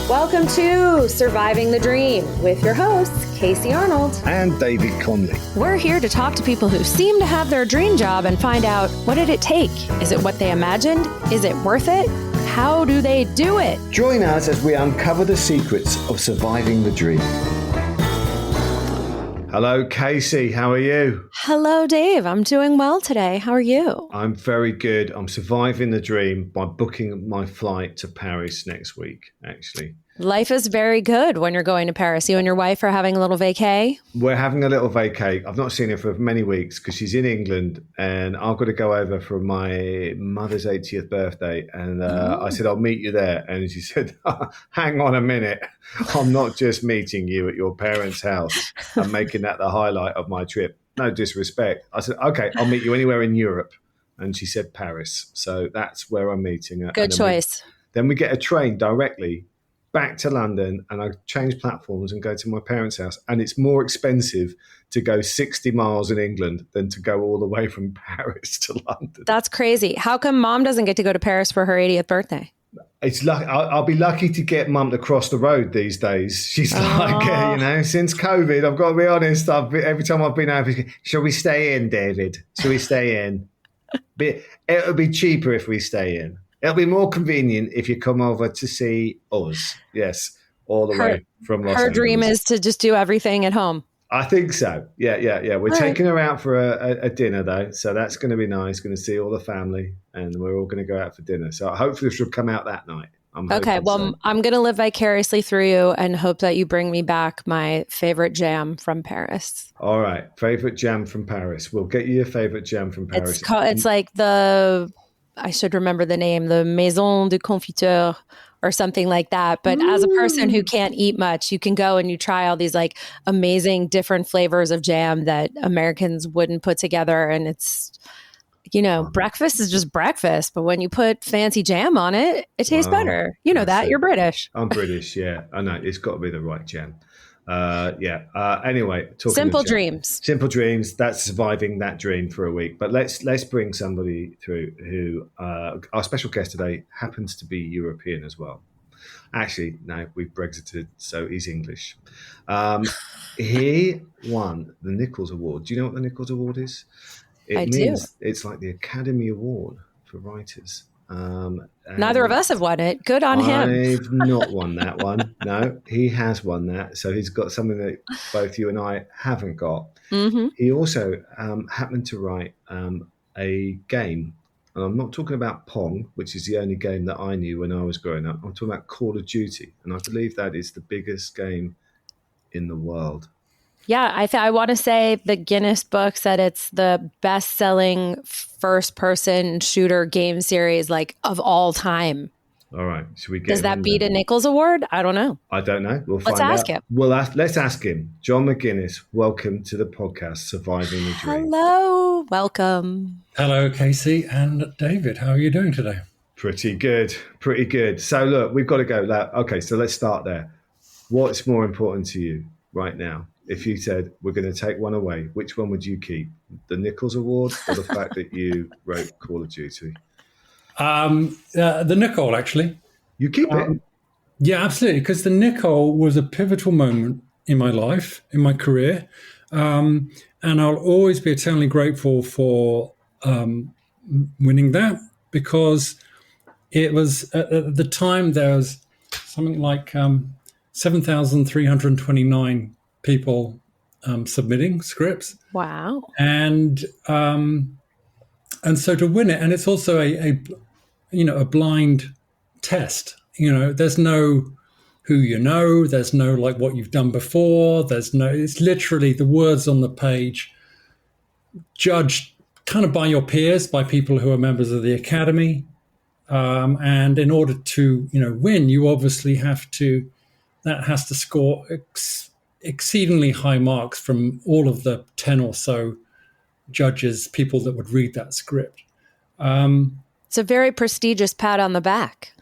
Welcome to Surviving the Dream with your hosts, Casey Arnold and David Conley. We're here to talk to people who seem to have their dream job and find out, what did it take? Is it what they imagined? Is it worth it? How do they do it? Join us as we uncover the secrets of surviving the dream. Hello, Casey. How are you? Hello, Dave. I'm doing well today. How are you? I'm very good. I'm surviving the dream by booking my flight to Paris next week, actually. Life is very good when you're going to Paris. You and your wife are having a little vacay? We're having a little vacay. I've not seen her for many weeks because she's in England and I've got to go over for my mother's 80th birthday. And I said, I'll meet you there. And she said, hang on a minute. I'm not just meeting you at your parents' house. I'm making that the highlight of my trip. No disrespect. I said, okay, I'll meet you anywhere in Europe. And she said Paris. So that's where I'm meeting her. Good choice. Then we get a train directly back to London and I change platforms and go to my parents' house. And it's more expensive to go 60 miles in England than to go all the way from Paris to London. That's crazy. How come mom doesn't get to go to Paris for her 80th birthday? It's I'll be lucky to get mum to cross the road these days. She's like, since COVID, I've got to be honest, every time I've been over, shall we stay in, David? Shall we stay in? It'll be cheaper if we stay in. It'll be more convenient if you come over to see us. Yes, all the way from Los Angeles. Her dream is to just do everything at home. I think so. Yeah. We're taking her out for a dinner, though. So that's going to be nice. Going to see all the family and we're all going to go out for dinner. So hopefully she'll come out that night. Okay, well, I'm going to live vicariously through you and hope that you bring me back my favorite jam from Paris. All right. Favorite jam from Paris. We'll get you your favorite jam from Paris. It's like I should remember the name, the Maison de Confiture or something like that. But as a person who can't eat much, you can go and you try all these like amazing different flavors of jam that Americans wouldn't put together. And it's, breakfast is just breakfast. But when you put fancy jam on it, it tastes better. You know that. You're British. I'm British, yeah. I know. It's got to be the right jam. Anyway, simple dreams. Simple dreams. That's surviving that dream for a week. But let's bring somebody through who our special guest today happens to be European as well. Actually, no, we've Brexited, so he's English. He won the Nicholl Award. Do you know what the Nicholl Award is? I do. It's like the Academy Award for writers. Neither of us have won it. Good on him. I've not won that one. No, he has won that. So he's got something that both you and I haven't got. Mm-hmm. He also happened to write a game. And I'm not talking about Pong, which is the only game that I knew when I was growing up. I'm talking about Call of Duty. And I believe that is the biggest game in the world. Yeah, I want to say the Guinness Book said it's the best-selling first-person shooter game series of all time. All right, should we get? Does that beat a Nicholl Award? I don't know. I don't know. We'll find out. Let's ask him. Let's ask him. John MacInnes, welcome to the podcast, Surviving the Dream. Hello, welcome. Hello, Casey and David. How are you doing today? Pretty good. So look, we've got to go. Okay, so let's start there. What's more important to you right now? If you said we're going to take one away, which one would you keep? The Nicholl Award or the fact that you wrote Call of Duty? The Nicholl, actually. You keep it? Yeah, absolutely. Because the Nicholl was a pivotal moment in my life, in my career. And I'll always be eternally grateful for winning that because it was, at the time, there was something like 7,329 people submitting scripts. Wow. And so to win it, and it's also a blind test. There's no who there's no what you've done before. It's literally the words on the page judged kind of by your peers, by people who are members of the Academy. And in order to, win, you obviously that has to score exceedingly high marks from all of the 10 or so judges, people that would read that script. It's a very prestigious pat on the back.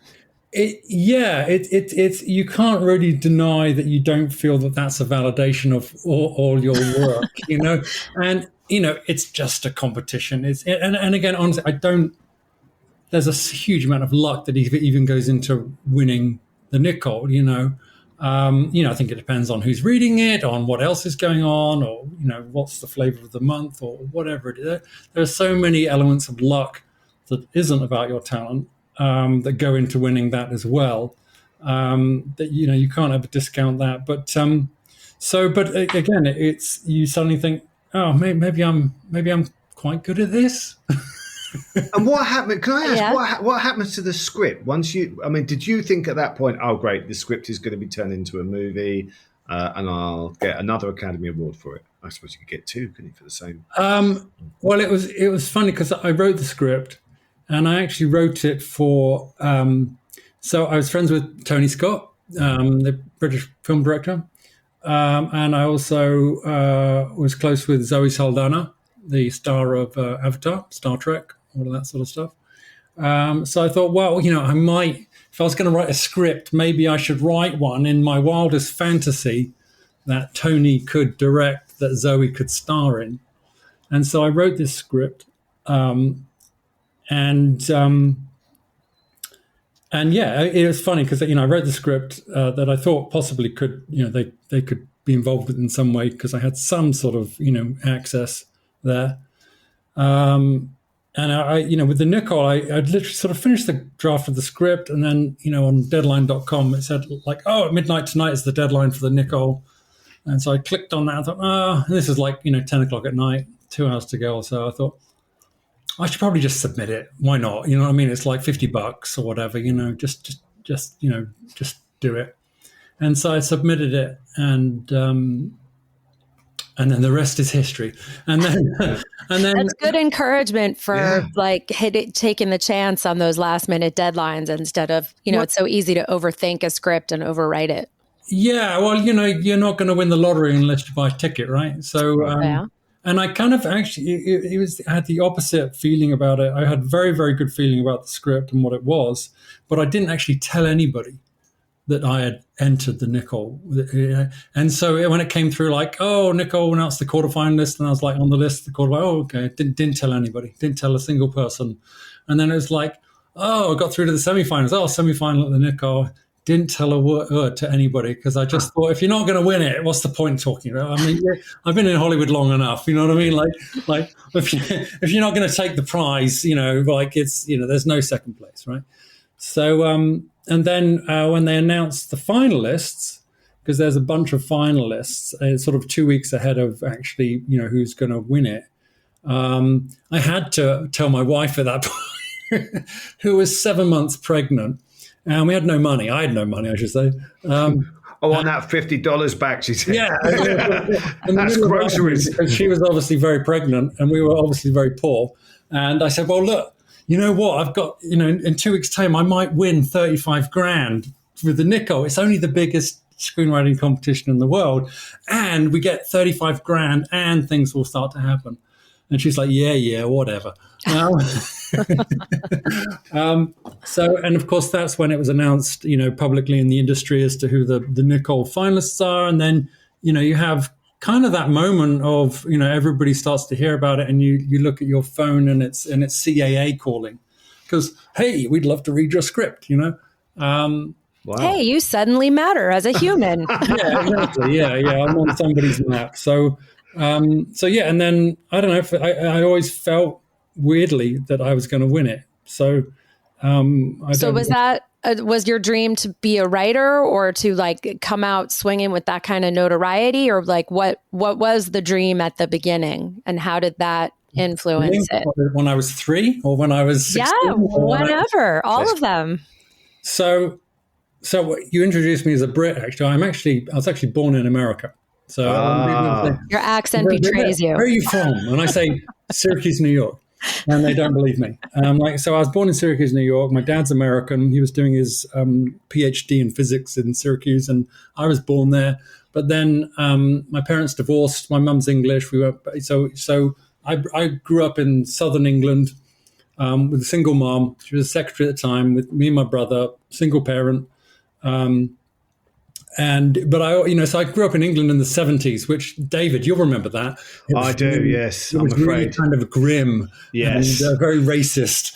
It's you can't really deny that you don't feel that that's a validation of all your work, and it's just a competition. And again, honestly, there's a huge amount of luck that even goes into winning the Nicholl, I think it depends on who's reading it, on what else is going on, or, what's the flavor of the month, or whatever it is. There are so many elements of luck that isn't about your talent that go into winning that as well. That, you can't ever discount that. But again, it's, you suddenly think, oh, maybe I'm quite good at this. And what happened? Can I ask what happens to the script once did you think at that point, oh great, the script is going to be turned into a movie, and I'll get another Academy Award for it? I suppose you could get two, couldn't you, for the same? Well, it was funny because I wrote the script, and I actually wrote it for. So I was friends with Tony Scott, the British film director, and I also was close with Zoe Saldana, the star of Avatar, Star Trek, all of that sort of stuff. So I thought, well, I might, if I was going to write a script, maybe I should write one in my wildest fantasy that Tony could direct, that Zoe could star in. And so I wrote this script, and yeah, it was funny because, I wrote the script that I thought possibly could, they could be involved with in some way because I had some sort of, access there. And I, with the Nicholl, I'd literally sort of finished the draft of the script, and then, on deadline.com, it said like, oh, at midnight tonight is the deadline for the Nicholl. And so I clicked on that. I thought, this is like, 10 o'clock at night, 2 hours to go or so. I thought, I should probably just submit it. Why not? You know what I mean? It's like $50 or whatever, just do it. And so I submitted it, and then the rest is history. And then that's good encouragement for taking the chance on those last minute deadlines instead of, it's so easy to overthink a script and overwrite it. Yeah. Well, you're not going to win the lottery unless you buy a ticket. Right. So, and I kind of actually, I had the opposite feeling about it. I had very, very good feeling about the script and what it was, but I didn't actually tell anybody that I had entered the Nicholl. And so when it came through, like, oh, Nicholl announced the quarterfinalist, and I was like on the list, the quarterfinalist, oh, okay. Didn't tell anybody, didn't tell a single person. And then it was like, oh, I got through to the semifinals. Oh, semifinal at the Nicholl. Didn't tell a word to anybody because I just thought, if you're not going to win it, what's the point talking about? I mean, I've been in Hollywood long enough, you know what I mean? Like if you're not going to take the prize, it's, there's no second place, right? So, and then when they announced the finalists, because there's a bunch of finalists, sort of 2 weeks ahead of actually, who's going to win it, I had to tell my wife at that point, who was 7 months pregnant, and we had no money. I had no money, I should say. I want that $50 back, she said. Yeah. That's groceries. Because she was obviously very pregnant, and we were obviously very poor. And I said, well, look, you know what? I've got, in 2 weeks' time, I might win 35 grand with the Nicholl. It's only the biggest screenwriting competition in the world. And we get 35 grand and things will start to happen. And she's like, yeah, whatever. So, and of course, that's when it was announced, publicly in the industry as to who the Nicholl finalists are. And then, you have kind of that moment of, everybody starts to hear about it, and you look at your phone and it's CAA calling because, hey, we'd love to read your script, Wow. Hey, you suddenly matter as a human. Yeah, exactly. Yeah. I'm on somebody's map. So yeah. And then I don't know if I always felt weirdly that I was going to win it. So, was your dream to be a writer or to like come out swinging with that kind of notoriety, or like what was the dream at the beginning, and how did that influence it? When I was 3 or when I was 16? Yeah, whenever, all of them. So you introduced me as a Brit. Actually, I was actually born in America. So your accent betrays you. Where are you from? And I say Syracuse, New York. And they don't believe me. So I was born in Syracuse, New York. My dad's American. He was doing his PhD in physics in Syracuse, and I was born there. But then my parents divorced. My mum's English. So I grew up in southern England with a single mom. She was a secretary at the time, with me and my brother, single parent. But I grew up in England in the 70s, which, David, you'll remember that. I do, yes. It was really kind of grim, yes, and very racist.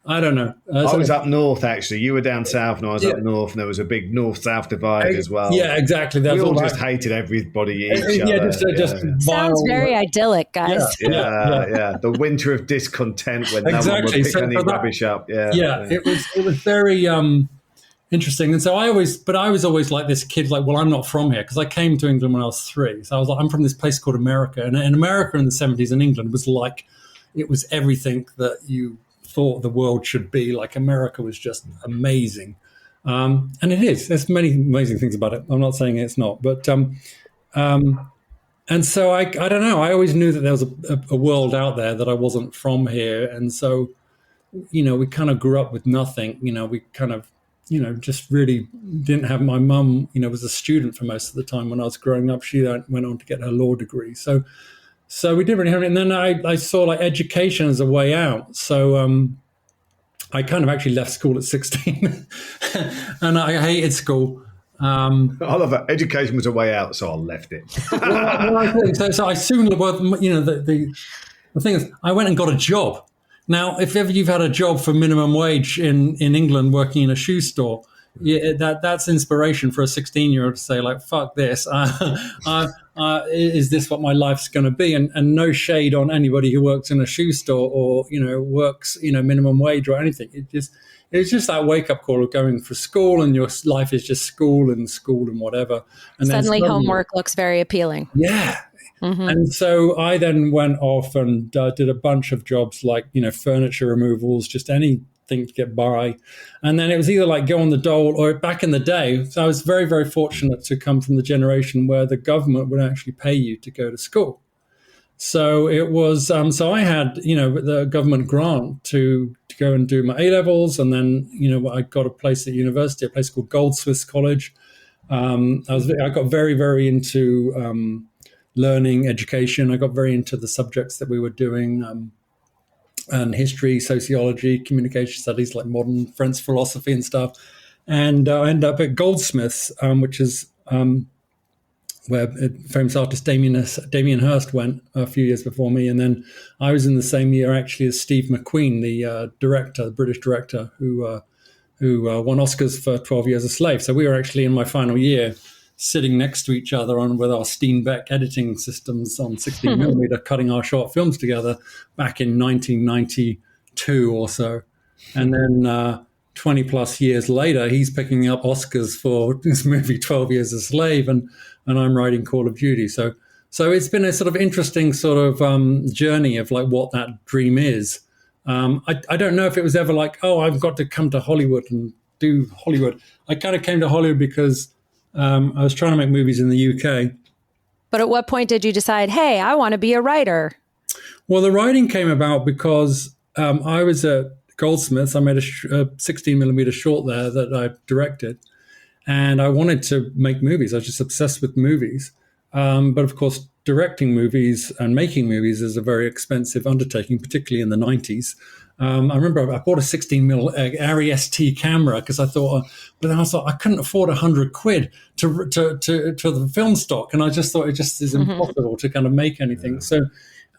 I don't know. I was up north, actually. You were down south, and I was up north, and there was a big north-south divide as well. Yeah, exactly. We all just hated everybody, each other. Just sounds very idyllic, guys. Yeah. The winter of discontent when no one would pick any rubbish up. It was very interesting. And so I was always like this kid, like, well, I'm not from here, because I came to England when I was 3. So I was like, I'm from this place called America. And in America in the 70s in England was like, it was everything that you thought the world should be. Like, America was just amazing. And it is. There's many amazing things about it. I'm not saying it's not. But and so I don't know. I always knew that there was a world out there that I wasn't from here. And so, we kind of grew up with nothing. We kind of, just really didn't have. My mum, was a student for most of the time when I was growing up. She went on to get her law degree. So we didn't really have it. And then I saw like education as a way out. So I kind of actually left school at 16 and I hated school. I love it. Education was a way out, so I left it. So I soon, the thing is, I went and got a job. Now, if ever you've had a job for minimum wage in England working in a shoe store, that's inspiration for a 16-year-old to say, like, fuck this. Is this what my life's going to be? And no shade on anybody who works in a shoe store or, works, minimum wage or anything. It's just that wake-up call of going for school, and your life is just school and whatever. And suddenly homework looks very appealing. Yeah. Mm-hmm. And so I then went off and did a bunch of jobs like, furniture removals, just anything to get by. And then it was either like go on the dole, or back in the day, so I was very, very fortunate to come from the generation where the government would actually pay you to go to school. So it was, so I had, the government grant to go and do my A-levels. And then, I got a place at university, a place called Goldsmiths College. I got very, very into learning, education. I got very into the subjects that we were doing, and history, sociology, communication studies, like modern French philosophy and stuff. And I ended up at Goldsmiths, which is where famous artist Damien Hirst went a few years before me. And then I was in the same year actually as Steve McQueen, the British director who won Oscars for 12 Years a Slave. So we were actually in my final year sitting next to each other with our Steenbeck editing systems on 16 millimeter, cutting our short films together back in 1992 or so. And then 20 plus years later, he's picking up Oscars for this movie, 12 Years a Slave, and I'm writing Call of Duty. So it's been a sort of interesting sort of journey of like what that dream is. I don't know if it was ever like, oh, I've got to come to Hollywood and do Hollywood. I kind of came to Hollywood because I was trying to make movies in the UK. But at what point did you decide, hey, I want to be a writer? Well, the writing came about because I was at Goldsmiths. I made a 16 millimeter short there that I directed. And I wanted to make movies. I was just obsessed with movies. But of course, directing movies and making movies is a very expensive undertaking, particularly in the 90s. I remember I bought a 16 mil Arri ST camera because I thought, but then I thought I couldn't afford £100 to the film stock, and I just thought it just is impossible to kind of make anything. So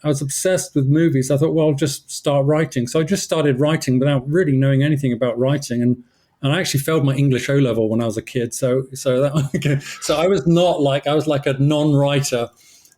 I was obsessed with movies. I thought, well, I'll just start writing. So I just started writing without really knowing anything about writing, and I actually failed my English O level when I was a kid. So I was not like, I was like a non-writer.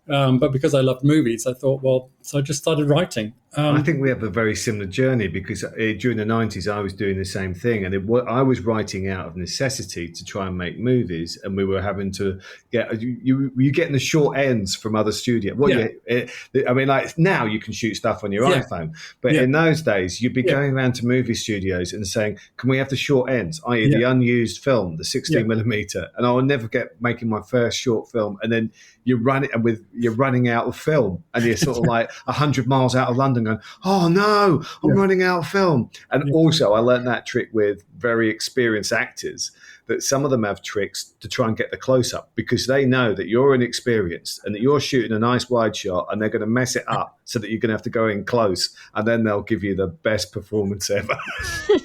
But because I loved movies, I thought, well, so I just started writing. I think we have a very similar journey because during the 90s, I was doing the same thing. And I was writing out of necessity to try and make movies. And we were having to get, you're getting the short ends from other studios. I mean, like now you can shoot stuff on your iPhone. But in those days, you'd be going around to movie studios and saying, can we have the short ends, i.e. the unused film, the 16 millimeter? And I will never get making my first short film. And then you're running out of film, and you're sort of like 100 miles out of London going, oh no, I'm running out of film. And also I learned that trick with very experienced actors, that some of them have tricks to try and get the close up because they know that you're inexperienced and that you're shooting a nice wide shot, and they're going to mess it up so that you're going to have to go in close, and then they'll give you the best performance ever.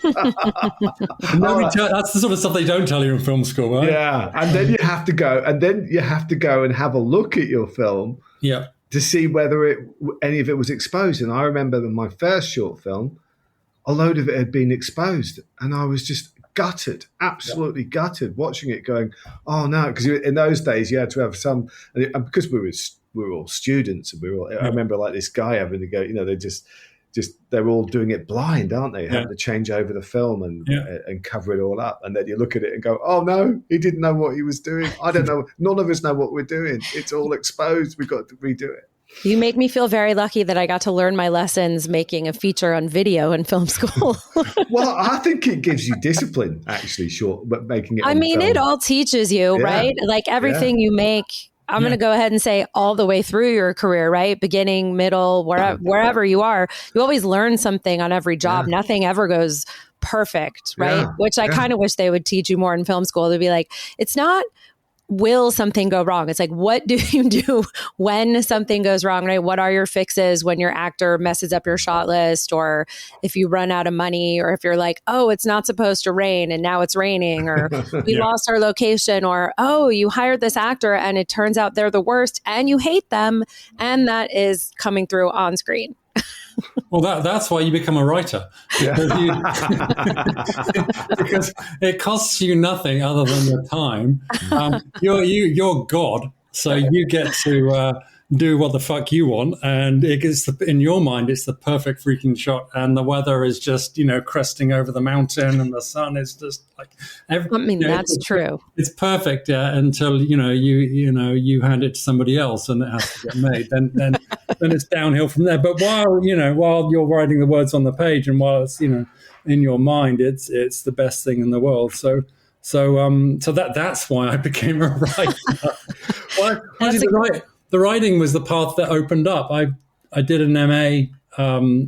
That's the sort of stuff they don't tell you in film school, right? Yeah. And then you have to go and have a look at your film to see whether any of it was exposed. And I remember that my first short film a load of it had been exposed, and I was just gutted, absolutely gutted, watching it, going, "Oh no!" Because in those days you had to have some, and because we were all students, and I remember like this guy having to go. They're all doing it blind, aren't they? Having to change over the film and cover it all up, and then you look at it and go, "Oh no, he didn't know what he was doing. I don't know. None of us know what we're doing. It's all exposed. We've got to redo it." You make me feel very lucky that I got to learn my lessons making a feature on video in film school. Well, I think it gives you discipline, actually, but making it. It all teaches you, right? Like everything you make, I'm going to go ahead and say all the way through your career, right? Beginning, middle, wherever you are, you always learn something on every job. Yeah. Nothing ever goes perfect, right? Yeah. Which I kind of wish they would teach you more in film school. To be like, it's not, will something go wrong? It's like, what do you do when something goes wrong, right? What are your fixes when your actor messes up your shot list, or if you run out of money, or if you're like, oh, it's not supposed to rain and now it's raining, or we lost our location, or, oh, you hired this actor and it turns out they're the worst and you hate them. And that is coming through on screen. Well, that's why you become a writer. Yeah. Because it costs you nothing other than your time. You're God, so you get to do what the fuck you want, and in your mind, it's the perfect freaking shot, and the weather is just cresting over the mountain, and the sun is just like. That's true. It's perfect until you hand it to somebody else and it has to get made. Then it's downhill from there. But while you're writing the words on the page, and while it's in your mind, it's the best thing in the world. So that's why I became a writer. The writing was the path that opened up. I did an MA.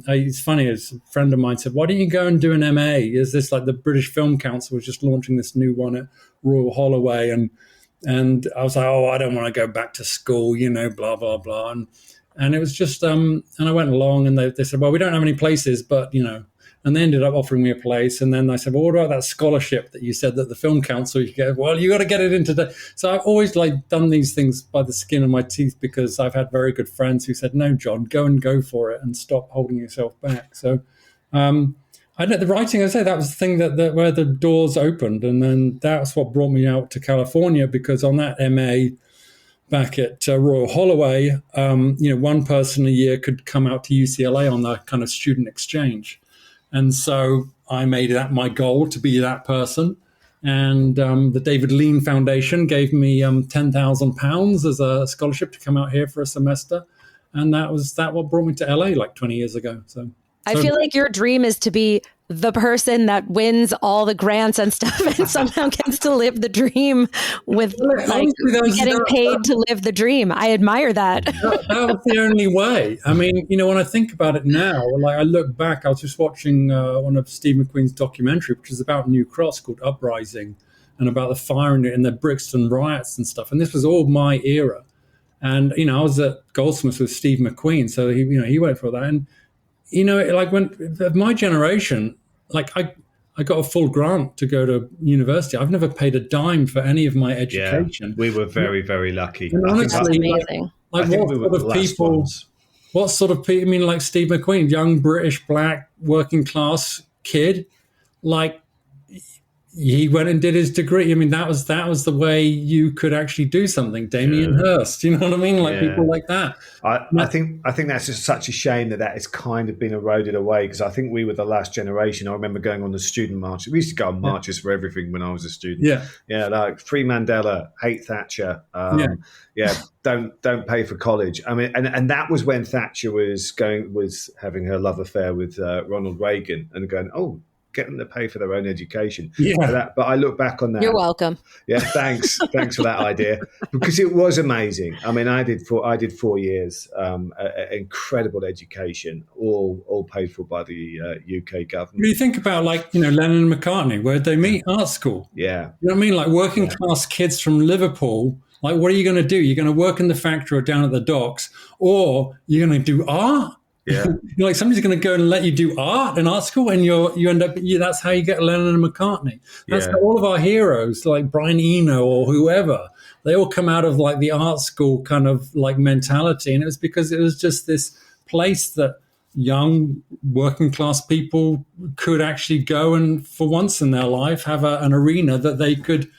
It's funny, a friend of mine said, why don't you go and do an MA? Is this like the British Film Council was just launching this new one at Royal Holloway? And I was like, oh, I don't want to go back to school, blah, blah, blah. And it was just, and I went along, and they said, well, we don't have any places, but, and they ended up offering me a place. And then I said, well, what about that scholarship that you said that the Film Council, you get? Well, you got to get it into So I've always done these things by the skin of my teeth, because I've had very good friends who said, no, John, go for it and stop holding yourself back. So I know the writing, I say, that was the thing that where the doors opened. And then that's what brought me out to California, because on that MA back at Royal Holloway, one person a year could come out to UCLA on the kind of student exchange. And so I made that my goal to be that person. And the David Lean Foundation gave me £10,000 as a scholarship to come out here for a semester. And that what brought me to LA like 20 years ago. So I feel like your dream is to be the person that wins all the grants and stuff and somehow gets to live the dream with getting paid to live the dream. I admire that. That was the only way. I mean, when I think about it now, like I look back, I was just watching one of Steve McQueen's documentary, which is about New Cross, called Uprising, and about the firing and the Brixton riots and stuff. And this was all my era. And, I was at Goldsmiths with Steve McQueen. So he went for that. And, when my generation, I got a full grant to go to university. I've never paid a dime for any of my education. Yeah, we were very, very lucky. And honestly, amazing. What sort of people? I mean, like Steve McQueen, young British black working class kid, he went and did his degree. I mean, that was the way you could actually do something. Damien Hirst, you know what I mean? People like that. I think that's just such a shame that has kind of been eroded away, because I think we were the last generation. I remember going on the student march. We used to go on marches for everything when I was a student. Like Free Mandela, hate Thatcher. Don't pay for college. I mean, and that was when Thatcher was having her love affair with Ronald Reagan, and going, oh, get them to pay for their own education. But I look back on that. You're welcome. Yeah, thanks for that idea, because it was amazing. I mean, I did 4 years, incredible education, all paid for by the UK government. You think about Lennon and McCartney, where'd they meet? Art school. Yeah, you know what I mean? Like working class kids from Liverpool. Like, what are you going to do? You're going to work in the factory or down at the docks, or you're going to do art. Yeah, somebody's going to go and let you do art in art school, and you end up. That's how you get Lennon and McCartney. That's how all of our heroes, like Brian Eno or whoever, they all come out of the art school kind of mentality, and it was because it was just this place that young working class people could actually go and, for once in their life, have an arena that they could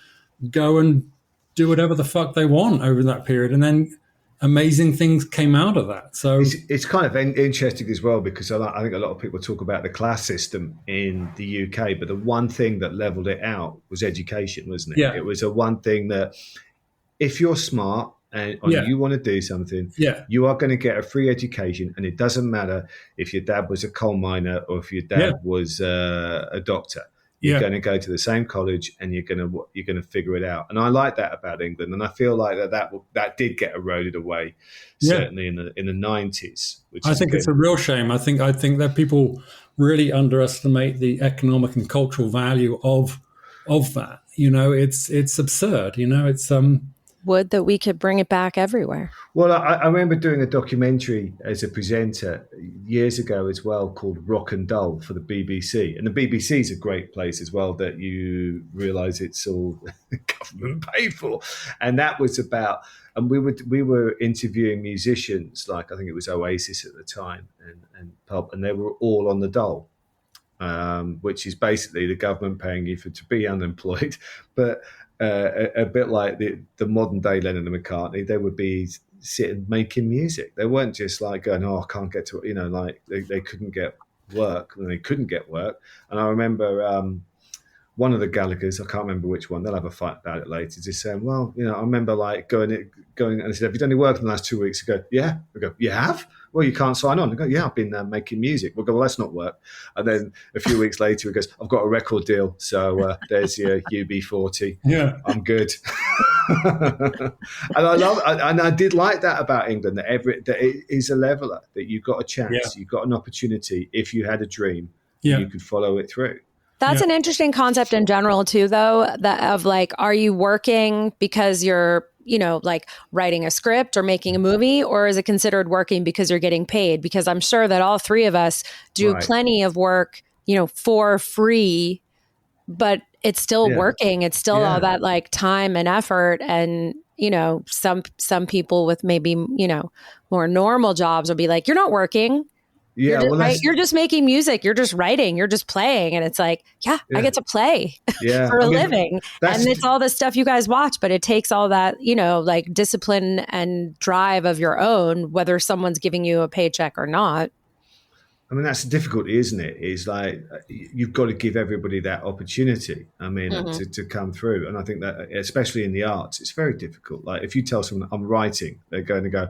go and do whatever the fuck they want over that period. And then amazing things came out of that. So it's kind of interesting as well, because I think a lot of people talk about the class system in the UK, but the one thing that leveled it out was education, wasn't it? Yeah. It was a one thing that if you're smart and you want to do something, you are going to get a free education, and it doesn't matter if your dad was a coal miner or if your dad was a doctor. You're going to go to the same college, and you're going to figure it out. And I like that about England, and I feel like that did get eroded away, certainly in the 90s. Which I think it's a real shame. I think that people really underestimate the economic and cultural value of that. You know, it's absurd. You know, it's would that we could bring it back everywhere. Well, I remember doing a documentary as a presenter years ago as well, called Rock and Dull, for the BBC. And the BBC is a great place as well, that you realise it's all government paid for. And that was about, and we were interviewing musicians, like I think it was Oasis at the time, and Pulp, and they were all on the dole. Which is basically the government paying you to be unemployed, but a bit like the modern day Lennon and McCartney, they would be sitting making music. They weren't just like going, "Oh, I can't get to," like they couldn't get work, and they couldn't get work. And I remember one of the Gallaghers, I can't remember which one, they'll have a fight about it later, just saying, "Well, I remember like going, and I said, have you done any work in the last 2 weeks?" I go, "Yeah." I go, "You have? Well, you can't sign on." I go, "Yeah, I've been making music." We'll go, "Well, that's not work." And then a few weeks later, he goes, "I've got a record deal, so there's your UB40. Yeah, I'm good." And I did like that about England, that it is a leveler, that you've got a chance, you've got an opportunity. If you had a dream, you could follow it through. That's an interesting concept in general too, though, that of like, are you working because you're, like writing a script or making a movie, or is it considered working because you're getting paid? Because I'm sure that all three of us do plenty of work, for free, but it's still working. It's still all that like time and effort. And, some people with maybe, more normal jobs will be like, you're not working. Yeah, you're just making music. You're just writing. You're just playing. And it's like, I get to play for a living. And it's all the stuff you guys watch, but it takes all that, like discipline and drive of your own, whether someone's giving you a paycheck or not. I mean, that's the difficulty, isn't it? Is like, you've got to give everybody that opportunity. I mean, to come through. And I think that, especially in the arts, it's very difficult. Like if you tell someone I'm writing, they're going to go,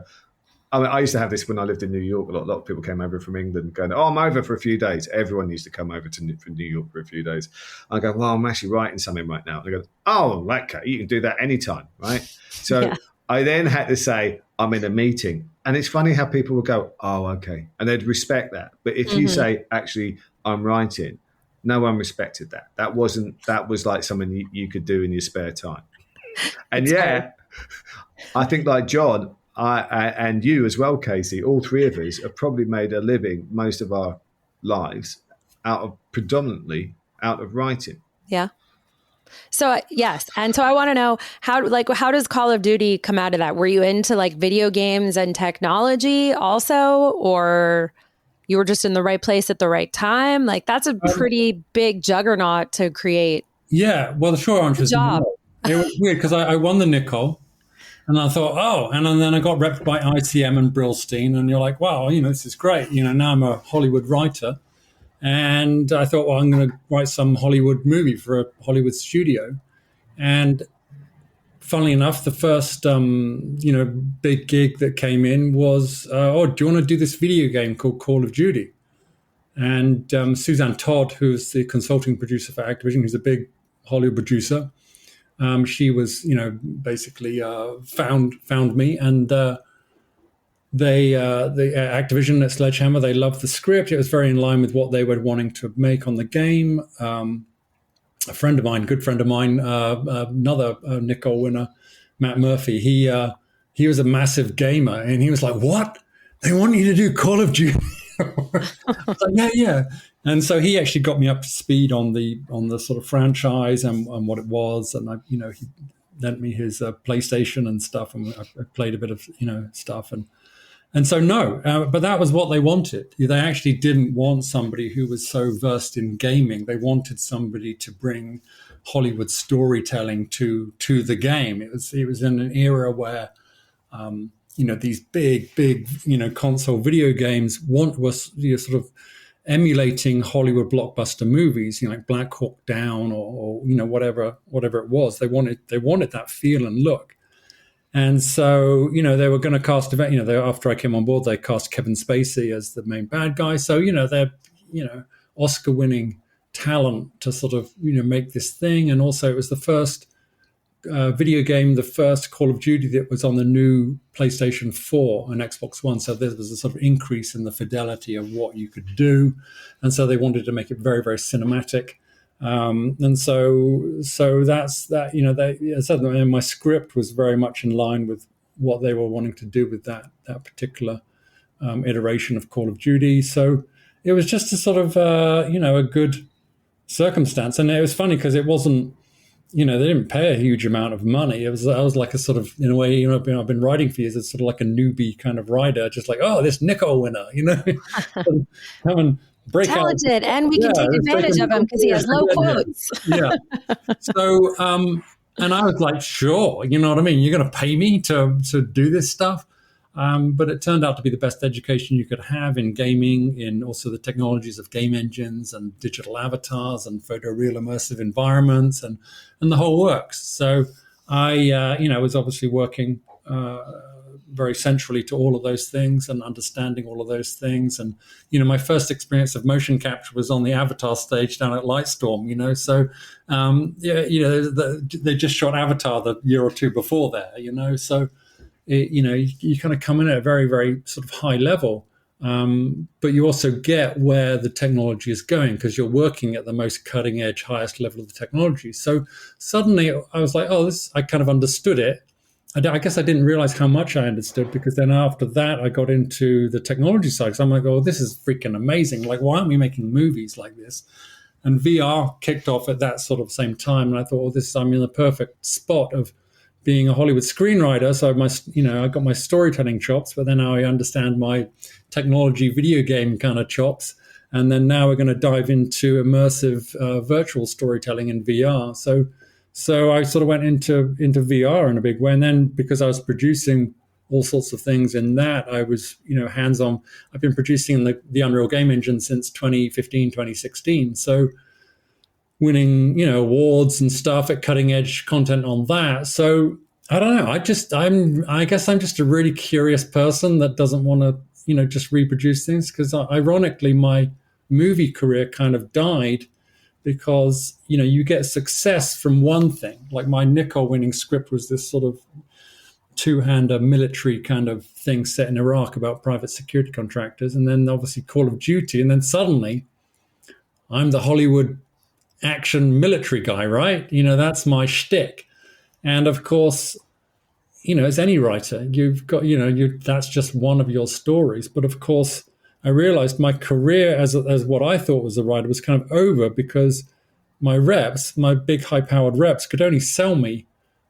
I mean, I used to have this when I lived in New York. A lot of people came over from England going, "Oh, I'm over for a few days." Everyone used to come over from New York for a few days. I go, "Well, I'm actually writing something right now." And they go, "Oh, okay, you can do that anytime, right?" So I then had to say, "I'm in a meeting." And it's funny how people would go, "Oh, okay." And they'd respect that. But if you say, "Actually, I'm writing," no one respected that. That was like something you could do in your spare time. And I think like John, and you as well, Casey, all three of us have probably made a living most of our lives predominantly out of writing. Yeah. So yes. And so I want to know how does Call of Duty come out of that? Were you into like video games and technology also, or you were just in the right place at the right time? Like that's a pretty big juggernaut to create. Yeah. Well, the short answer is no. It was weird because I won the Nicholl. And I thought, and then I got repped by ITM and Brillstein, and you're like, wow, this is great. Now I'm a Hollywood writer. And I thought, well, I'm going to write some Hollywood movie for a Hollywood studio. And funnily enough, the first, big gig that came in was, do you want to do this video game called Call of Duty? And Suzanne Todd, who's the consulting producer for Activision, who's a big Hollywood producer, she was, basically found me, and the Activision at Sledgehammer, they loved the script. It was very in line with what they were wanting to make on the game. A friend of mine, good friend of mine, another Nicholl winner, Matt Murphy, he was a massive gamer, and he was like, "What? They want you to do Call of Duty?" I was like, yeah. And so he actually got me up to speed on the sort of franchise and what it was, and he lent me his PlayStation and stuff, and I played a bit of stuff, and And so, no, but that was what they wanted. They actually didn't want somebody who was so versed in gaming. They wanted somebody to bring Hollywood storytelling to the game. It was in an era where, these big, console video games was sort of emulating Hollywood blockbuster movies, like Black Hawk Down or whatever it was. They wanted that feel and look. And so, they were going to cast, after I came on board, they cast Kevin Spacey as the main bad guy. So, they're, Oscar-winning talent to sort of, make this thing. And also it was the first video game, the first Call of Duty that was on the new PlayStation 4 and Xbox One. So there was a sort of increase in the fidelity of what you could do. And so they wanted to make it very, very cinematic. And so that's that, they said my script was very much in line with what they were wanting to do with that particular iteration of Call of Duty. So it was just a sort of, a good circumstance. And it was funny because it wasn't, they didn't pay a huge amount of money. I was like a sort of, in a way, I've been writing for years. It's sort of like a newbie kind of writer, just like, oh, this Nicholl winner, having break talented, out. And we can take advantage of him because he has low quotes. Yeah. So, and I was like, sure, you know what I mean? You're going to pay me to do this stuff. But it turned out to be the best education you could have in gaming, in also the technologies of game engines and digital avatars and photoreal immersive environments and the whole works. So I, was obviously working very centrally to all of those things and understanding all of those things. And, my first experience of motion capture was on the Avatar stage down at Lightstorm, So, they just shot Avatar the year or two before there, So, you kind of come in at a very, very sort of high level, but you also get where the technology is going because you're working at the most cutting edge, highest level of the technology. So suddenly I was like, I kind of understood it. I guess I didn't realize how much I understood because then after that, I got into the technology side. So I'm like, this is freaking amazing. Like, why aren't we making movies like this? And VR kicked off at that sort of same time. And I thought, I'm in the perfect spot of being a Hollywood screenwriter. So I got my storytelling chops, but then now I understand my technology video game kind of chops. And then now we're going to dive into immersive virtual storytelling in VR. So I sort of went into VR in a big way. And then because I was producing all sorts of things in that, I was, hands-on. I've been producing the Unreal Game Engine since 2015, 2016. So winning, awards and stuff at cutting edge content on that. So I don't know. I guess I'm just a really curious person that doesn't want to, just reproduce things because ironically my movie career kind of died because, you get success from one thing. Like my Nicholl winning script was this sort of two-hander military kind of thing set in Iraq about private security contractors. And then obviously Call of Duty. And then suddenly I'm the Hollywood action military guy, right? That's my shtick. And of course, as any writer, you've got, that's just one of your stories. But of course, I realized my career as what I thought was a writer was kind of over because my big high-powered reps could only sell me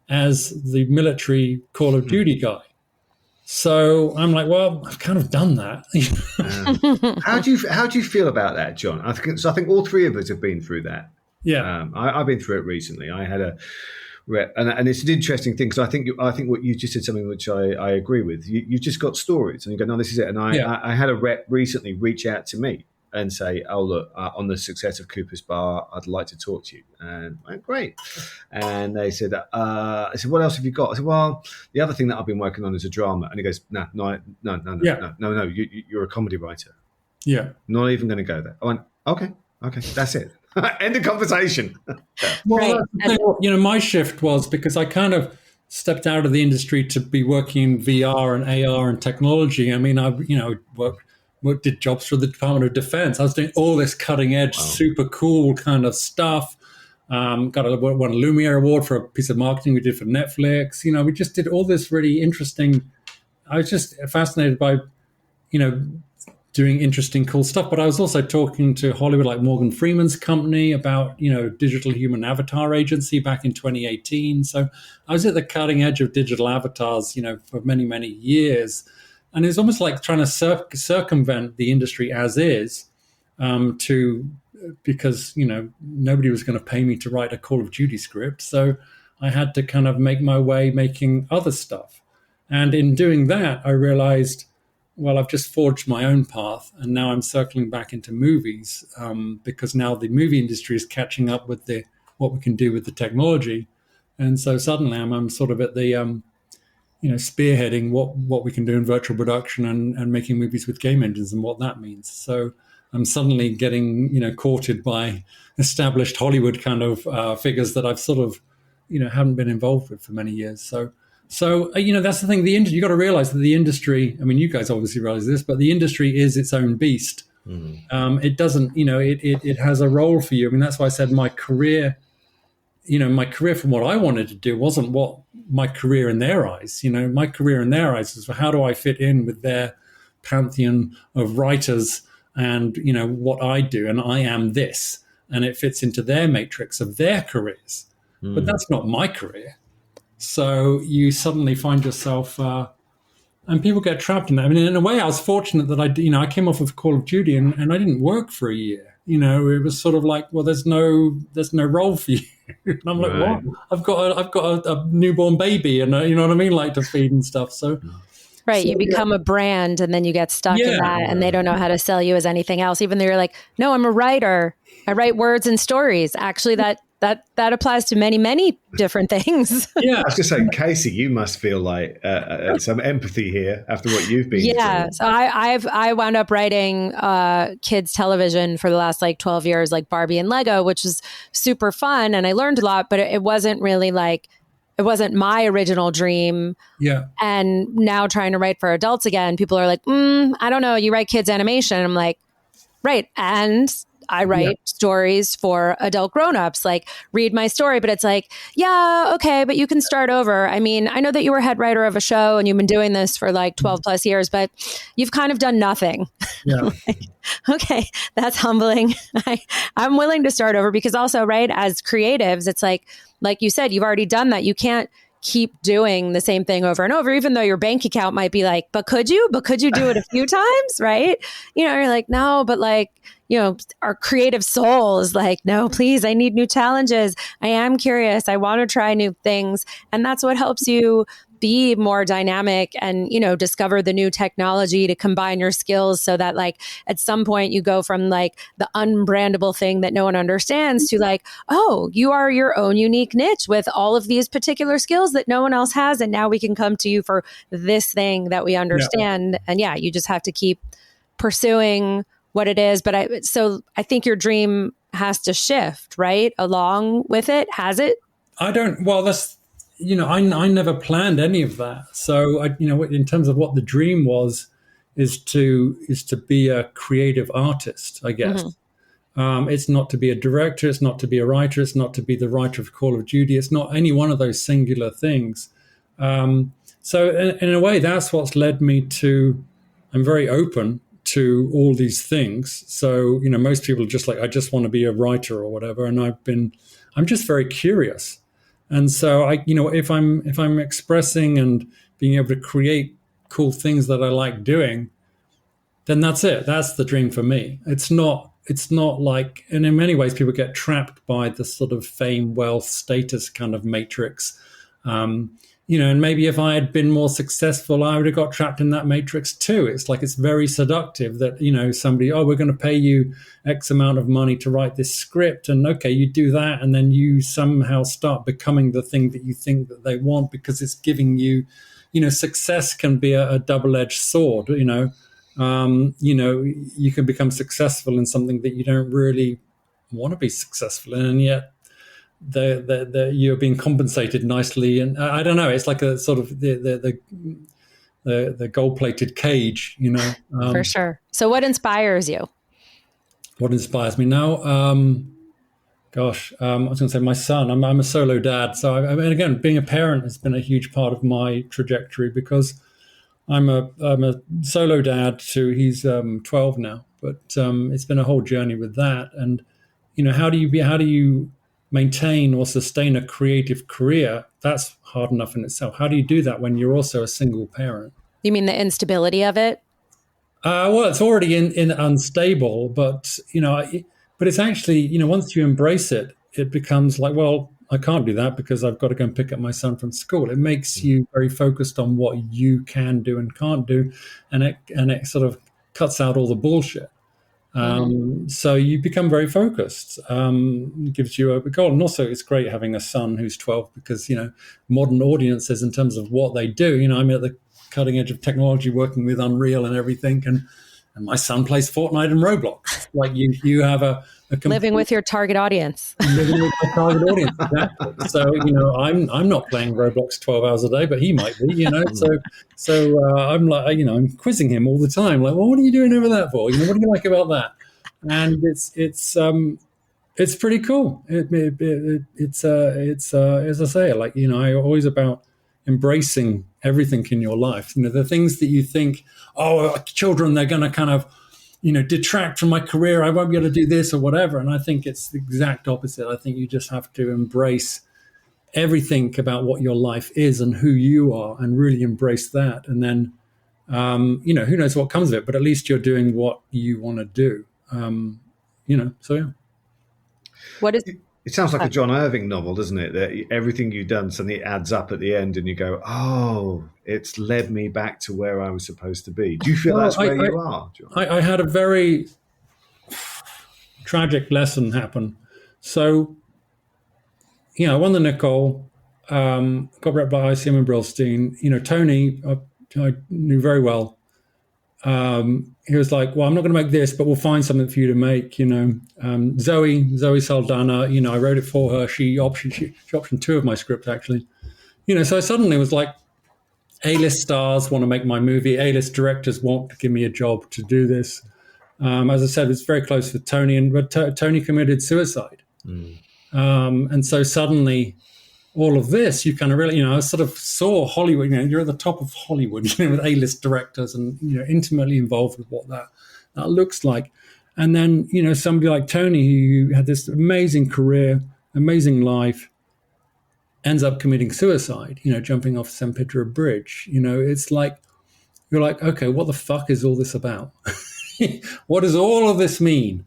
as the military Call of Duty guy. So I'm like, well, I've kind of done that. How do you feel about that, John? I think all three of us have been through that. Yeah, I've been through it recently. I had a rep, and it's an interesting thing because I think what you just said something which I agree with. You've just got stories, and you go, no, this is it. And I had a rep recently reach out to me and say, oh look, on the success of Cooper's Bar, I'd like to talk to you. And I went, great. And they said, I said, what else have you got? I said, well, the other thing that I've been working on is a drama. And he goes, no, you're a comedy writer. Yeah, not even going to go there. I went, okay, that's it. End of conversation. Well, right. My shift was because I kind of stepped out of the industry to be working in VR and AR and technology. I mean, I did jobs for the Department of Defense. I was doing all this cutting edge, super cool kind of stuff. Got won a Lumiere Award for a piece of marketing we did for Netflix. We just did all this really interesting. I was just fascinated by, doing interesting, cool stuff. But I was also talking to Hollywood, like Morgan Freeman's company, about, digital human avatar agency back in 2018. So I was at the cutting edge of digital avatars, for many, many years. And it's almost like trying to circumvent the industry as is, because nobody was going to pay me to write a Call of Duty script, so I had to kind of make my way making other stuff. And in doing that, I realized, well, I've just forged my own path, and now I'm circling back into movies, because now the movie industry is catching up with what we can do with the technology. And so suddenly I'm sort of at the spearheading what we can do in virtual production and making movies with game engines and what that means. So I'm suddenly getting courted by established Hollywood kind of figures that I've sort of haven't been involved with for many years. So that's the thing. The industry, you got to realize that the industry. I mean, you guys obviously realize this, but the industry is its own beast. Mm-hmm. It doesn't. It has a role for you. I mean, that's why I said my career. My career from what I wanted to do wasn't what my career in their eyes. My career in their eyes is how do I fit in with their pantheon of writers and, what I do. And I am this. And it fits into their matrix of their careers. Mm. But that's not my career. So you suddenly find yourself, and people get trapped in that. I mean, in a way, I was fortunate that I came off of Call of Duty and I didn't work for a year. It was sort of like, well, there's no role for you. And I'm like, right. What? I've got a newborn baby, and you know what I mean, like to feed and stuff. So, right, so, you become a brand, and then you get stuck in that, and they don't know how to sell you as anything else. Even though you're like, no, I'm a writer. I write words and stories. Actually, that applies to many, many different things. Yeah, I was just saying, Casey, you must feel like some empathy here after what you've been through. So I wound up writing kids television for the last 12 years, like Barbie and Lego, which was super fun, and I learned a lot. But it wasn't really it wasn't my original dream. Yeah. And now trying to write for adults again, people are like, I don't know, you write kids animation. I'm like, right, and I write stories for adult grownups, like read my story. But it's like, yeah, okay, but you can start over. I mean, I know that you were head writer of a show and you've been doing this for 12 plus years, but you've kind of done nothing. Yeah. Okay, that's humbling. I'm willing to start over because also, right, as creatives, it's like you said, you've already done that. You can't keep doing the same thing over and over, even though your bank account might be like, but could you do it a few times? Right. You're like, no, but our creative soul is like, no, please, I need new challenges. I am curious. I want to try new things. And that's what helps you be more dynamic and, discover the new technology to combine your skills so that at some point you go from the unbrandable thing that no one understands to oh, you are your own unique niche with all of these particular skills that no one else has. And now we can come to you for this thing that we understand. Yeah. And you just have to keep pursuing what it is. But I think your dream has to shift, right? Along with it. Has it? That's, I never planned any of that. So in terms of what the dream was, is to be a creative artist, I guess. Mm-hmm. It's not to be a director. It's not to be a writer. It's not to be the writer of Call of Duty. It's not any one of those singular things. So in a way, that's what's led me to, I'm very open to all these things. So, most people are just like, I just want to be a writer or whatever. And I'm just very curious. And so if I'm expressing and being able to create cool things that I like doing, then that's it. That's the dream for me. It's not like, and in many ways people get trapped by the sort of fame, wealth, status kind of matrix. And maybe if I had been more successful, I would have got trapped in that matrix too. It's like, it's very seductive that, somebody, we're going to pay you X amount of money to write this script. And okay, you do that. And then you somehow start becoming the thing that you think that they want because it's giving you, success can be a double-edged sword. You can become successful in something that you don't really want to be successful in. And yet, you're being compensated nicely, and I don't know. It's like a sort of the gold-plated cage, For sure. So, what inspires you? What inspires me now? I was going to say my son. I'm a solo dad, so I mean, again, being a parent has been a huge part of my trajectory because I'm a solo dad to he's 12 now, but it's been a whole journey with that. And how do you maintain or sustain a creative career? That's hard enough in itself. How do you do that when you're also a single parent? You mean the instability of it? Well, it's already in unstable, but but it's actually, once you embrace it, it becomes like, well, I can't do that because I've got to go and pick up my son from school. It makes you very focused on what you can do and can't do, and it sort of cuts out all the bullshit. So you become very focused. Gives you a goal, and also it's great having a son who's 12 because modern audiences in terms of what they do. I'm at the cutting edge of technology, working with Unreal and everything, and my son plays Fortnite and Roblox. Like you have a living with your target audience. Living with my target audience, exactly. So I'm not playing Roblox 12 hours a day, but he might be. So I'm like, I'm quizzing him all the time. Like, well, what are you doing over that for? What do you like about that? And it's pretty cool. It's as I say, like I always about embracing everything in your life. The things that you think, oh, children, they're going to kind of detract from my career. I won't be able to do this or whatever. And I think it's the exact opposite. I think you just have to embrace everything about what your life is and who you are, and really embrace that. And then, who knows what comes of it, but at least you're doing what you want to do. So yeah. What is? It sounds like a John Irving novel, doesn't it? That everything you've done suddenly adds up at the end, and you go, "Oh, it's led me back to where I was supposed to be." Do you feel that's where you are, John? I had a very tragic lesson happen. So, I won the Nicholl, got rep by ICM and Brillstein. Tony, I knew very well. He was like, well, I'm not going to make this, but we'll find something for you to make, Zoe Saldana, I wrote it for her. She optioned 2 of my scripts, actually. So I suddenly was like, A-list stars want to make my movie. A-list directors want to give me a job to do this. As I said, it's very close with Tony, but Tony committed suicide. And so suddenly all of this, you kind of really, I sort of saw Hollywood, you're at the top of Hollywood, with A-list directors and, intimately involved with what that looks like. And then, somebody like Tony, who had this amazing career, amazing life, ends up committing suicide, jumping off San Pedro Bridge. It's like, you're like, okay, what the fuck is all this about? What does all of this mean?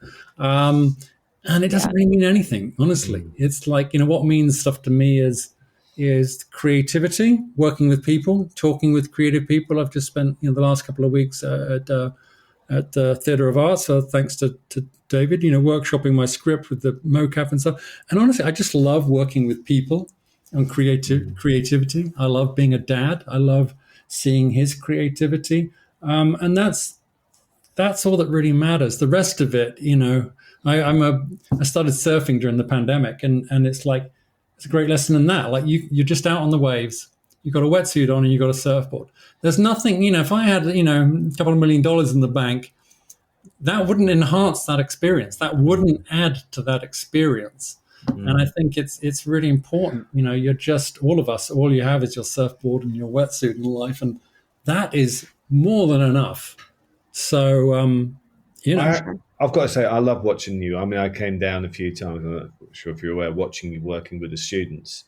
And it doesn't really mean anything, honestly. It's like, what means stuff to me is creativity, working with people, talking with creative people. I've just spent the last couple of weeks at Theatre of Arts, so thanks to David, workshopping my script with the mocap and stuff. And honestly, I just love working with people and creativity. I love being a dad. I love seeing his creativity. And that's all that really matters. The rest of it, I started surfing during the pandemic, and it's like, it's a great lesson in that. Like you're just out on the waves. You've got a wetsuit on and you've got a surfboard. There's nothing, if I had, a couple of $1 million in the bank, that wouldn't enhance that experience. That wouldn't add to that experience. And I think it's really important. You're just, all of us, all you have is your surfboard and your wetsuit in life. And that is more than enough. So, I've got to say, I love watching you. I mean, I came down a few times. I'm not sure if you're aware, watching you working with the students.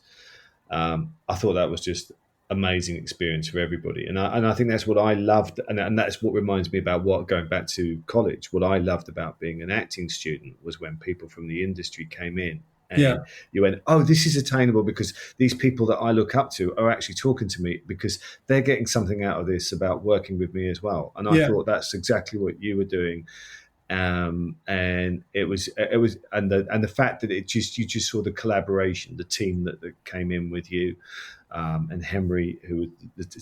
I thought that was just amazing experience for everybody, and I think that's what I loved, and that's what reminds me about going back to college. What I loved about being an acting student was when people from the industry came in. And you went, oh, this is attainable because these people that I look up to are actually talking to me because they're getting something out of this about working with me as well. And I thought that's exactly what you were doing. And it was, and the fact that you just saw the collaboration, the team that came in with you, and Henry,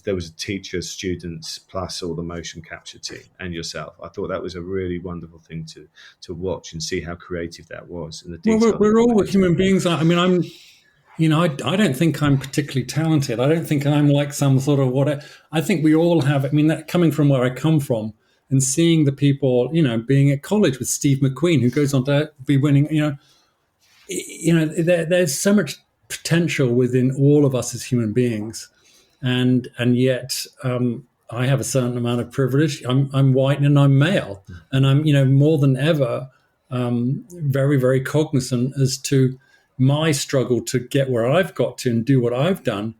there was a teacher, students, plus all the motion capture team and yourself. I thought that was a really wonderful thing to watch and see how creative that was. And we're all human beings. I mean, I don't think I'm particularly talented. I don't think I'm like some sort of I think we all have. I mean, that coming from where I come from. And seeing the people, being at college with Steve McQueen, who goes on to be winning, there's so much potential within all of us as human beings, and yet I have a certain amount of privilege. I'm white and I'm male, and I'm more than ever very, very cognizant as to my struggle to get where I've got to and do what I've done.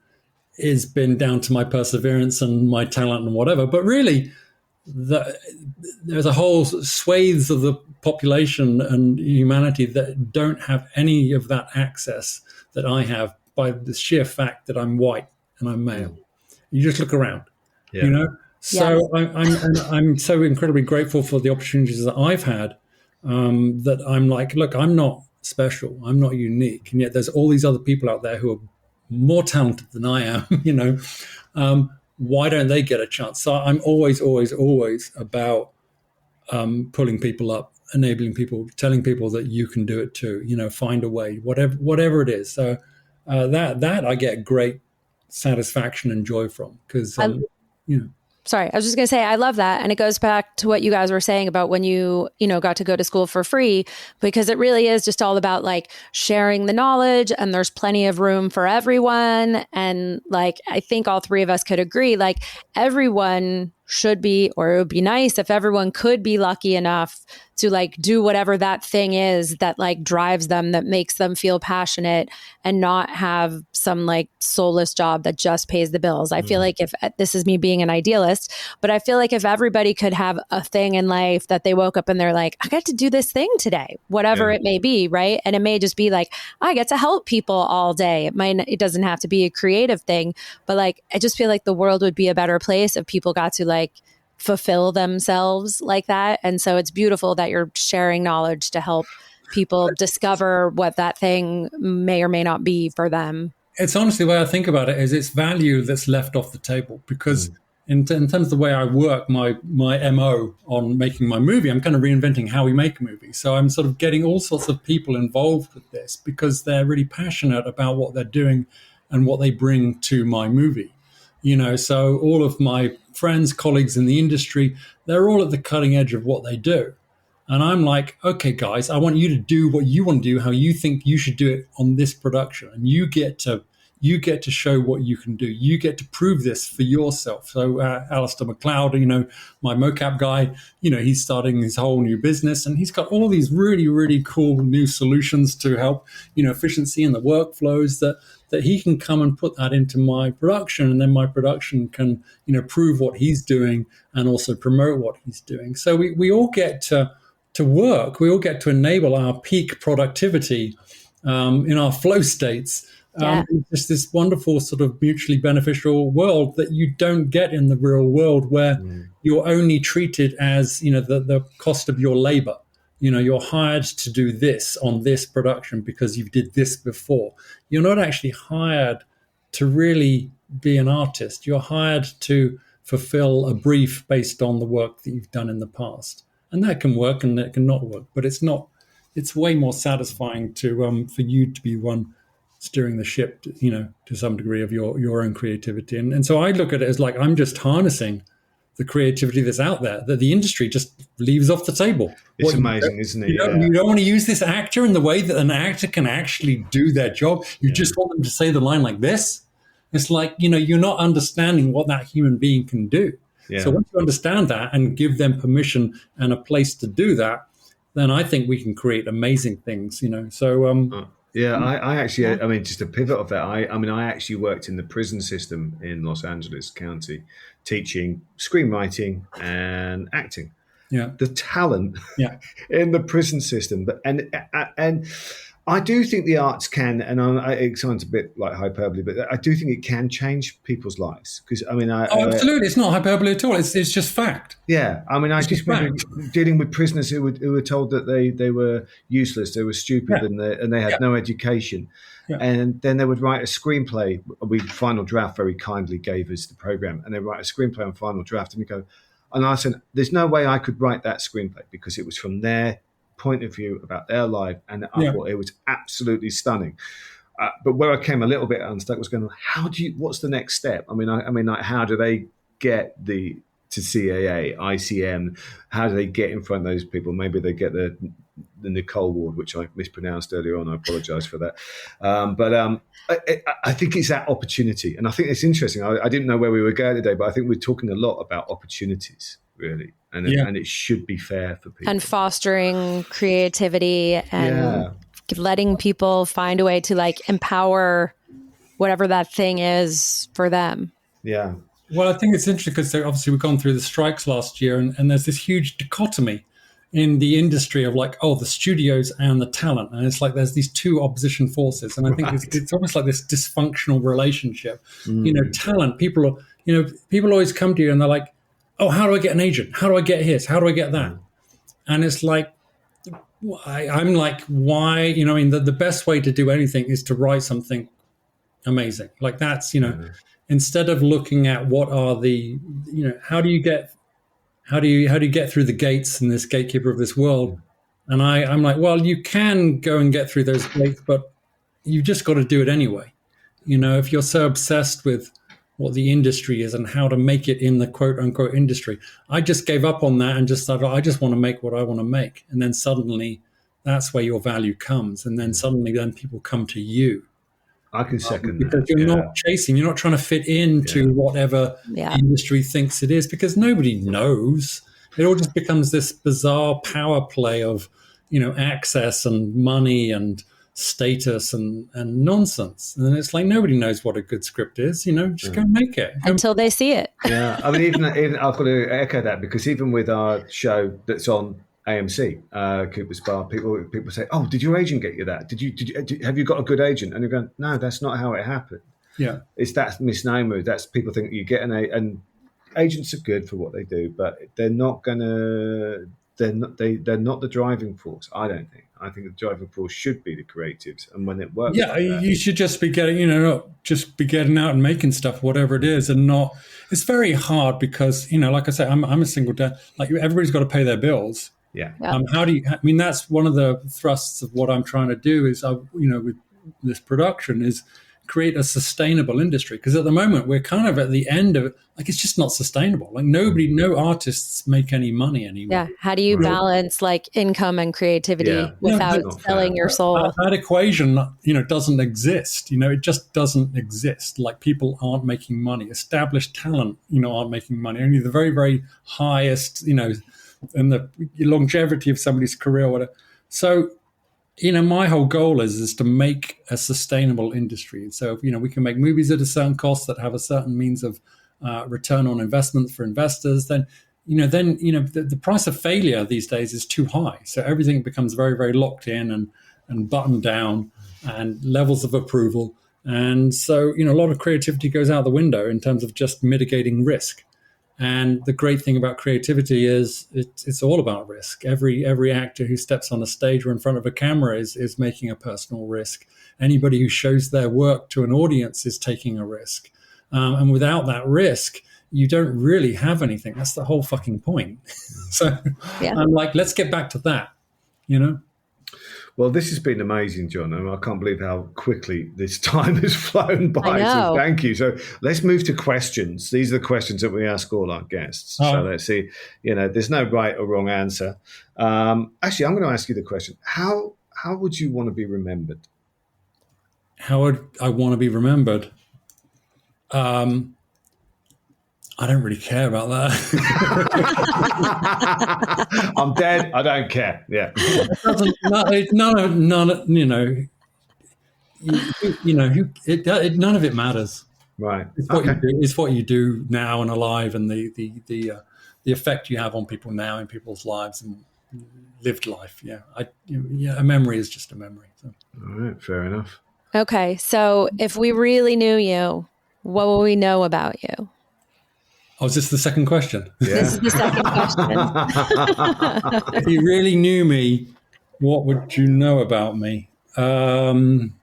has been down to my perseverance and my talent and whatever. But really, there's a whole swathes of the population and humanity that don't have any of that access that I have by the sheer fact that I'm white and I'm male. You just look around, you know. So I'm so incredibly grateful for the opportunities that I've had. That I'm like, look, I'm not special, I'm not unique, and yet there's all these other people out there who are more talented than I am. You know, why don't they get a chance? So I'm always about pulling people up, enabling people, telling people that you can do it too. You know, find a way, whatever it is. So that I get great satisfaction and joy from, because you know. Sorry, I was just going to say, I love that. And it goes back to what you guys were saying about when you got to go to school for free, because it really is just all about like sharing the knowledge, and there's plenty of room for everyone. And like, I think all three of us could agree, like everyone should be, or it would be nice if everyone could be lucky enough to like do whatever that thing is that like drives them, that makes them feel passionate, and not have some like soulless job that just pays the bills. I feel like, if this is me being an idealist, but I feel like if everybody could have a thing in life that they woke up and they're like, I got to do this thing today, whatever it may be, right? And it may just be like, I get to help people all day. It doesn't have to be a creative thing, but like, I just feel like the world would be a better place if people got to like fulfill themselves like that. And so it's beautiful that you're sharing knowledge to help people discover what that thing may or may not be for them. It's honestly, the way I think about it is it's value that's left off the table, because in terms of the way I work, my MO on making my movie, I'm kind of reinventing how we make a movie. So I'm sort of getting all sorts of people involved with this because they're really passionate about what they're doing and what they bring to my movie. You know, so all of my friends, colleagues in the industry, they're all at the cutting edge of what they do. And I'm like, okay, guys, I want you to do what you want to do, how you think you should do it on this production. And you get to show what you can do. You get to prove this for yourself. So Alistair McLeod, you know, my mocap guy, you know, he's starting his whole new business, and he's got all these really, really cool new solutions to help, you know, efficiency in the workflows that he can come and put that into my production, and then my production can, you know, prove what he's doing and also promote what he's doing. So we all get to work. We all get to enable our peak productivity in our flow states. Just this wonderful sort of mutually beneficial world that you don't get in the real world, where you're only treated as, you know, the cost of your labor. You know, you're hired to do this on this production because you did this before. You're not actually hired to really be an artist. You're hired to fulfill a brief based on the work that you've done in the past. And that can work and that can not work, but it's way more satisfying to for you to be one steering the ship, you know, to some degree of your own creativity. And so I look at it as like, I'm just harnessing the creativity that's out there that the industry just leaves off the table. It's amazing, isn't it? You don't want to use this actor in the way that an actor can actually do their job. You just want them to say the line like this. It's like, you know, you're not understanding what that human being can do. Yeah. So once you understand that and give them permission and a place to do that, then I think we can create amazing things, you know. So I actually, I mean, just a pivot of that. I actually worked in the prison system in Los Angeles County, teaching screenwriting and acting. Yeah, the talent in the prison system, and I do think the arts can, and it sounds a bit like hyperbole, but I do think it can change people's lives. Because I mean, absolutely, it's not hyperbole at all. It's just fact. Yeah, I mean, I just remember dealing with prisoners who were told that they were useless, they were stupid, and they had no education. Yeah. And then they would write a screenplay. Final Draft very kindly gave us the program, and they write a screenplay on Final Draft, and we go, and I said, "There's no way I could write that screenplay because it was from their point of view about their life," and I thought it was absolutely stunning. But where I came a little bit unstuck was going, what's the next step? I mean, like, how do they get to CAA, ICM? How do they get in front of those people? Maybe they get the Nicholl Award, which I mispronounced earlier on. I apologize for that. But I think it's that opportunity. And I think it's interesting. I didn't know where we were going today, but I think we're talking a lot about opportunities, really. And it should be fair for people. And fostering creativity and letting people find a way to like empower whatever that thing is for them. Yeah. Well, I think it's interesting because obviously we've gone through the strikes last year, and there's this huge dichotomy in the industry of like, the studios and the talent. And it's like there's these two opposition forces. And I think it's almost like this dysfunctional relationship. Talent, people always come to you and they're like, oh, how do I get an agent? How do I get his? How do I get that? And it's like, I'm like, why? The best way to do anything is to write something amazing. Like that's, instead of looking at what are the, how do you get through the gates in this gatekeeper of this world? And I'm like, well, you can go and get through those gates, but you just got to do it anyway. If you're so obsessed with what the industry is and how to make it in the quote unquote industry, I just gave up on that and just thought, I just want to make what I want to make. And then suddenly that's where your value comes. And then suddenly people come to you. I can second because that. You're not chasing, you're not trying to fit into whatever the industry thinks it is, because nobody knows. It all just becomes this bizarre power play of, access and money and status and nonsense. And it's like nobody knows what a good script is, just go make it. Until they see it. Yeah. I mean, even I've got to echo that, because even with our show that's on AMC, Cooper's Bar, people say, "Oh, did your agent get you that? Have you got a good agent?" And you're going, "No, that's not how it happened." Yeah, it's that misnomer. That's people think you get and agents are good for what they do, but they're not the driving force. I don't think. I think the driving force should be the creatives, and when it works, you should just be getting, not just be getting out and making stuff, whatever it is, and not. It's very hard because, like I say, I'm a single dad. Like everybody's got to pay their bills. Yeah. How do you? I mean, that's one of the thrusts of what I'm trying to do is, with this production, is create a sustainable industry. Because at the moment we're kind of at the end of it. Like it's just not sustainable. Like no artists make any money anymore. Yeah. How do you balance like income and creativity without selling your soul? That equation, doesn't exist. It just doesn't exist. Like people aren't making money. Established talent, aren't making money. Only the very, very highest, and the longevity of somebody's career or whatever. So, my whole goal is to make a sustainable industry. So, if we can make movies at a certain cost that have a certain means of return on investment for investors, then the price of failure these days is too high. So everything becomes very, very locked in and buttoned down and levels of approval. And so, a lot of creativity goes out the window in terms of just mitigating risk. And the great thing about creativity is it's all about risk. Every actor who steps on a stage or in front of a camera is making a personal risk. Anybody who shows their work to an audience is taking a risk. And without that risk, you don't really have anything. That's the whole fucking point. So I'm like, let's get back to that, Well, this has been amazing, John. I can't believe how quickly this time has flown by. So thank you. So let's move to questions. These are the questions that we ask all our guests. So let's see. There's no right or wrong answer. Actually, I'm going to ask you the question. How would you want to be remembered? How would I want to be remembered? I don't really care about that. I'm dead. I don't care. Yeah. None of it matters. Right. It's what you do now and alive, and the effect you have on people now in people's lives and lived life. Yeah. A memory is just a memory. So. All right. Fair enough. Okay. So if we really knew you, what will we know about you? Oh, is this the second question? Yeah. This is the second question. If you really knew me, what would you know about me? Gosh,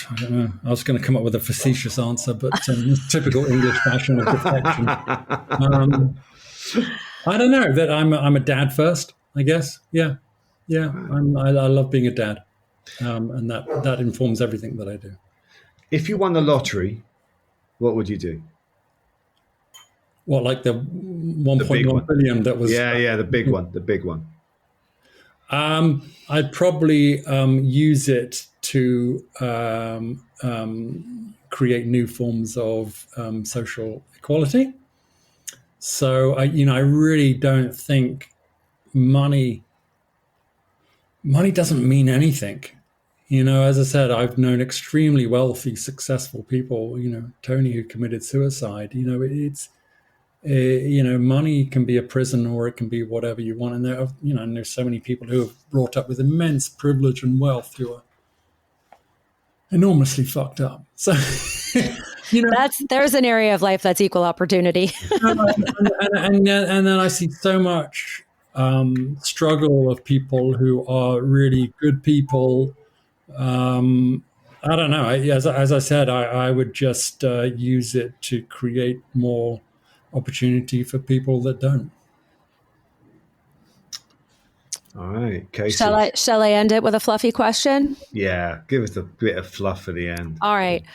I don't know. I was going to come up with a facetious answer, but typical English fashion of perfection. I don't know. That I'm a dad first, I guess. Yeah. I love being a dad, and that informs everything that I do. If you won the lottery, what would you do? What, like the 1.1 billion that was? Yeah, the big one. I'd probably use it to create new forms of social equality. So I really don't think money doesn't mean anything. As I said, I've known extremely wealthy, successful people, Tony, who committed suicide. It's, money can be a prison, or it can be whatever you want. And and there's so many people who have brought up with immense privilege and wealth who are enormously fucked up. So, there's an area of life that's equal opportunity. and then I see so much struggle of people who are really good people. I don't know. As I said, I would just use it to create more opportunity for people that don't. All right, Casey. Shall I end it with a fluffy question? Yeah, give us a bit of fluff for the end. All right.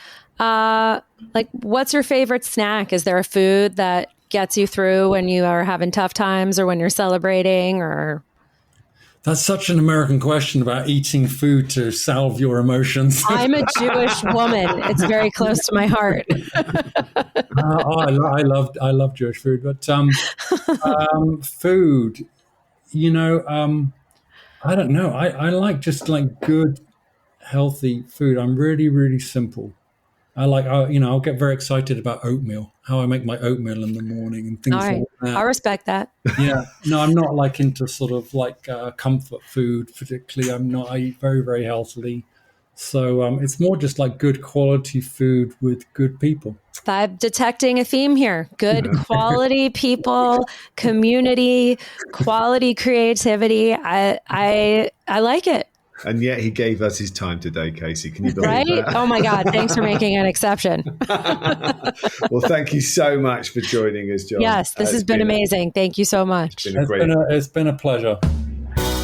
What's your favorite snack? Is there a food that gets you through when you are having tough times or when you're celebrating? Or that's such an American question about eating food to salve your emotions. I'm a Jewish woman. It's very close to my heart. I love Jewish food, but food. I don't know. I like just like good, healthy food. I'm really, really simple. I'll get very excited about oatmeal, how I make my oatmeal in the morning and things like that. I respect that. Yeah. No, I'm not like into sort of like comfort food particularly. I eat very, very healthily. So it's more just like good quality food with good people. I'm detecting a theme here. Good quality people, community, quality creativity. I like it. And yet he gave us his time today, Casey. Can you believe that? Oh my God. Thanks for making an exception. Well, thank you so much for joining us, John. Yes, this has been amazing. Thank you so much. It's been a pleasure.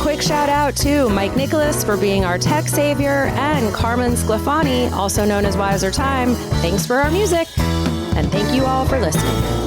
Quick shout out to Mike Nicholas for being our tech savior, and Carmen Sclafani, also known as Wiser Time. Thanks for our music. And thank you all for listening.